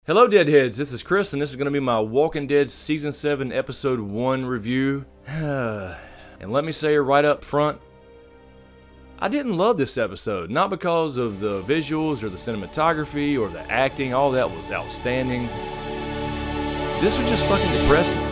Hello Deadheads, this is Chris and this is going to be my Walking Dead Season 7 Episode 1 review. And let me say right up front, I didn't love this episode. Not because of the visuals or the cinematography or the acting, all that was outstanding. This was just fucking depressing.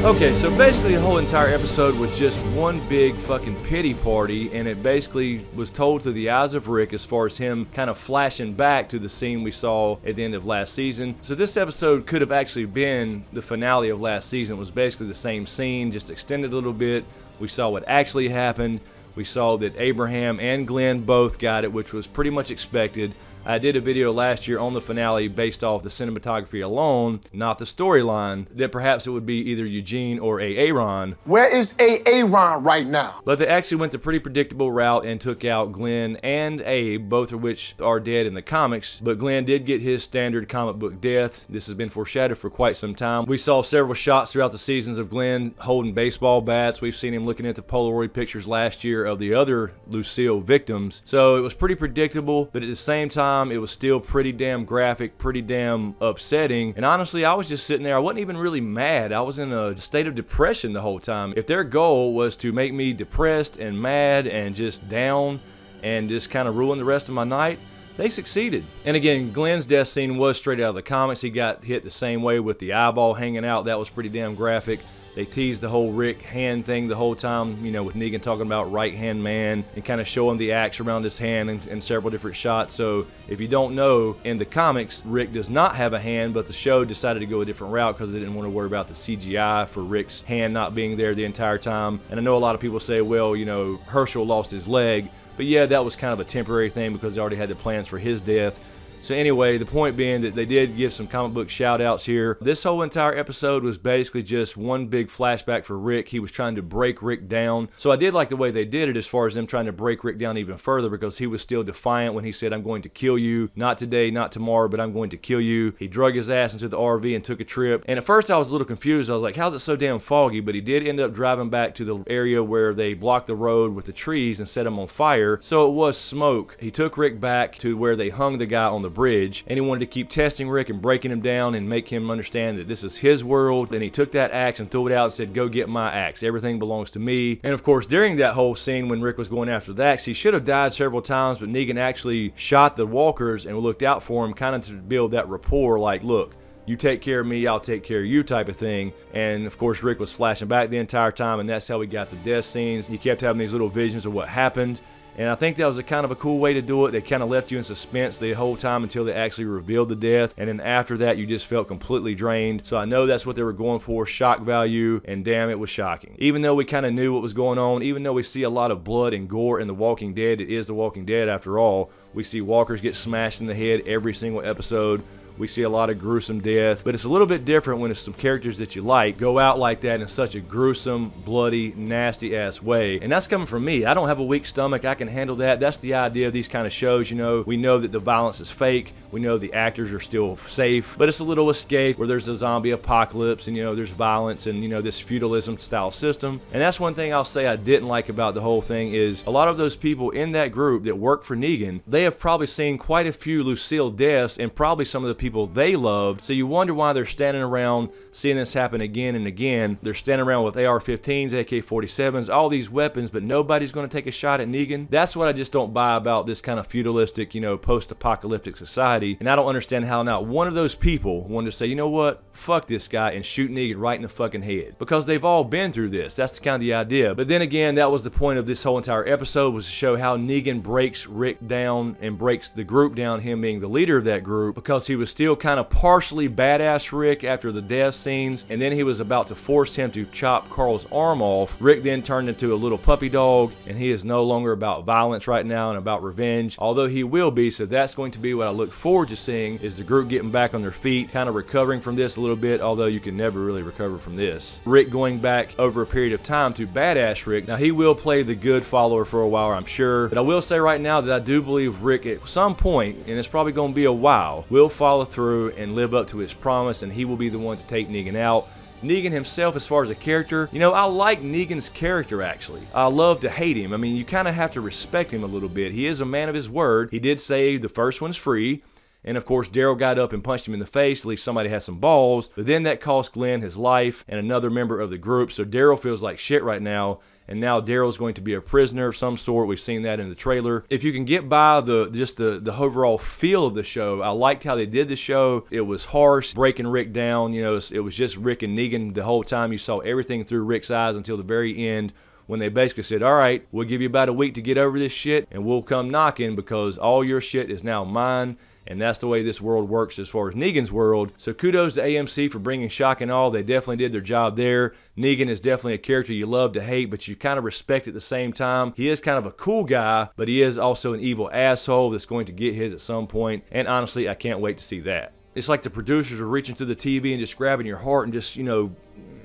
Okay, so basically the whole entire episode was just one big fucking pity party, and it basically was told through the eyes of Rick as far as him kind of flashing back to the scene we saw at the end of last season. So this episode could have actually been the finale of last season. It was basically the same scene, just extended a little bit. We saw what actually happened. We saw that Abraham and Glenn both got it, which was pretty much expected. I did a video last year on the finale based off the cinematography alone, not the storyline, that perhaps it would be either Eugene or Aaron. Where is Aaron right now? But they actually went the pretty predictable route and took out Glenn and Abe, both of which are dead in the comics. But Glenn did get his standard comic book death. This has been foreshadowed for quite some time. We saw several shots throughout the seasons of Glenn holding baseball bats. We've seen him looking at the Polaroid pictures last year of the other Lucille victims. So it was pretty predictable, but at the same time, it was still pretty damn graphic, pretty damn upsetting. And honestly, I was just sitting there. I wasn't even really mad. I was in a state of depression the whole time. If their goal was to make me depressed and mad and just down and just kind of ruin the rest of my night, they succeeded. And again, Glenn's death scene was straight out of the comics. He got hit the same way with the eyeball hanging out. That was pretty damn graphic. They teased the whole Rick hand thing the whole time, you know, with Negan talking about right-hand man and kind of showing the axe around his hand in several different shots. So if you don't know, in the comics, Rick does not have a hand, but the show decided to go a different route because they didn't want to worry about the CGI for Rick's hand not being there the entire time. And I know a lot of people say, well, you know, Herschel lost his leg, but yeah, that was kind of a temporary thing because they already had the plans for his death. So anyway, the point being that they did give some comic book shout outs here. This whole entire episode was basically just one big flashback for Rick. He was trying to break Rick down. So I did like the way they did it as far as them trying to break Rick down even further because he was still defiant when he said, I'm going to kill you. Not today, not tomorrow, but I'm going to kill you. He drug his ass into the RV and took a trip. And at first I was a little confused. I was like, how's it so damn foggy? But he did end up driving back to the area where they blocked the road with the trees and set him on fire. So it was smoke. He took Rick back to where they hung the guy on the bridge, and he wanted to keep testing Rick and breaking him down and make him understand that this is his world. And he took that axe and threw it out and said, go get my axe. Everything belongs to me. And of course, during that whole scene when Rick was going after the axe, he should have died several times, but Negan actually shot the walkers and looked out for him, kind of to build that rapport, like, look, you take care of me, I'll take care of you type of thing. And of course, Rick was flashing back the entire time, and that's how we got the death scenes. He kept having these little visions of what happened. And I think that was a kind of a cool way to do it. They kind of left you in suspense the whole time until they actually revealed the death. And then after that, you just felt completely drained. So I know that's what they were going for, shock value, and damn, it was shocking. Even though we kind of knew what was going on, even though we see a lot of blood and gore in The Walking Dead, it is The Walking Dead after all. We see walkers get smashed in the head every single episode. We see a lot of gruesome death, but it's a little bit different when it's some characters that you like go out like that in such a gruesome, bloody, nasty ass way. And that's coming from me. I don't have a weak stomach. I can handle that. That's the idea of these kind of shows, you know. We know that the violence is fake. We know the actors are still safe, but it's a little escape where there's a zombie apocalypse and, you know, there's violence and, you know, this feudalism style system. And that's one thing I'll say I didn't like about the whole thing is a lot of those people in that group that work for Negan, they have probably seen quite a few Lucille deaths and probably some of the people they loved. So you wonder why they're standing around seeing this happen again and again. They're standing around with AR-15s, AK-47s, all these weapons, but nobody's going to take a shot at Negan. That's what I just don't buy about this kind of feudalistic, you know, post-apocalyptic society. And I don't understand how not one of those people wanted to say, you know what, fuck this guy and shoot Negan right in the fucking head. Because they've all been through this. That's kind of the idea. But then again, that was the point of this whole entire episode, was to show how Negan breaks Rick down and breaks the group down, him being the leader of that group, because he was still kind of partially badass Rick after the death scenes, and then he was about to force him to chop Carl's arm off. Rick then turned into a little puppy dog, and he is no longer about violence right now and about revenge, although he will be. So that's going to be what I look forward to seeing, is the group getting back on their feet, kind of recovering from this a little bit, although you can never really recover from this. Rick going back over a period of time to badass Rick. Now he will play the good follower for a while, I'm sure, but I will say right now that I do believe Rick at some point, and it's probably going to be a while, will follow follow through and live up to his promise, and he will be the one to take Negan out. Negan himself, as far as a character, you know, I like Negan's character, actually. I love to hate him. I mean, you kind of have to respect him a little bit. He is a man of his word. He did say the first one's free. And of course, Daryl got up and punched him in the face. At least somebody has some balls. But then that cost Glenn his life and another member of the group. So Daryl feels like shit right now. And now Daryl's going to be a prisoner of some sort. We've seen that in the trailer. If you can get by the overall feel of the show, I liked how they did the show. It was harsh, breaking Rick down. You know, it was just Rick and Negan the whole time. You saw everything through Rick's eyes until the very end, when they basically said, all right, we'll give you about a week to get over this shit, and we'll come knocking because all your shit is now mine. And that's the way this world works as far as Negan's world. So kudos to AMC for bringing shock and awe. They definitely did their job there. Negan is definitely a character you love to hate, but you kind of respect at the same time. He is kind of a cool guy, but he is also an evil asshole that's going to get his at some point. And honestly, I can't wait to see that. It's like the producers are reaching through the TV and just grabbing your heart and just, you know,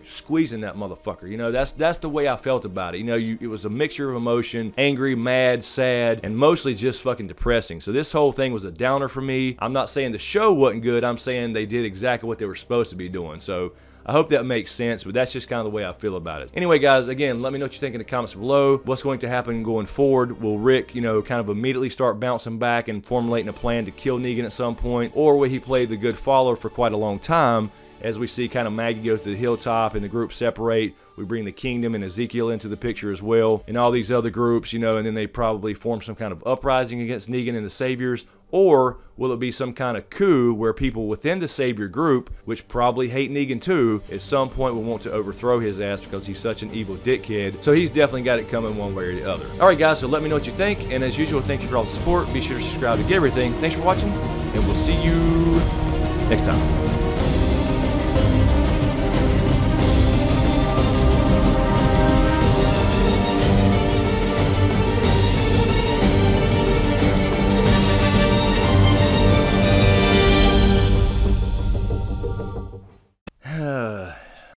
squeezing that motherfucker. You know, that's the way I felt about it. You know, it was a mixture of emotion, angry, mad, sad, and mostly just fucking depressing. So this whole thing was a downer for me. I'm not saying the show wasn't good. I'm saying they did exactly what they were supposed to be doing. So I hope that makes sense, but that's just kind of the way I feel about it. Anyway, guys, again, let me know what you think in the comments below. What's going to happen going forward? Will Rick, you know, kind of immediately start bouncing back and formulating a plan to kill Negan at some point? Or will he play the good follower for quite a long time? As we see kind of Maggie go to the hilltop and the groups separate, we bring the Kingdom and Ezekiel into the picture as well, and all these other groups, you know, and then they probably form some kind of uprising against Negan and the Saviors. Or will it be some kind of coup where people within the Savior group, which probably hate Negan too, at some point will want to overthrow his ass because he's such an evil dickhead. So he's definitely got it coming one way or the other. Alright guys, so let me know what you think, and as usual, thank you for all the support. Be sure to subscribe to get everything. Thanks for watching, and we'll see you next time.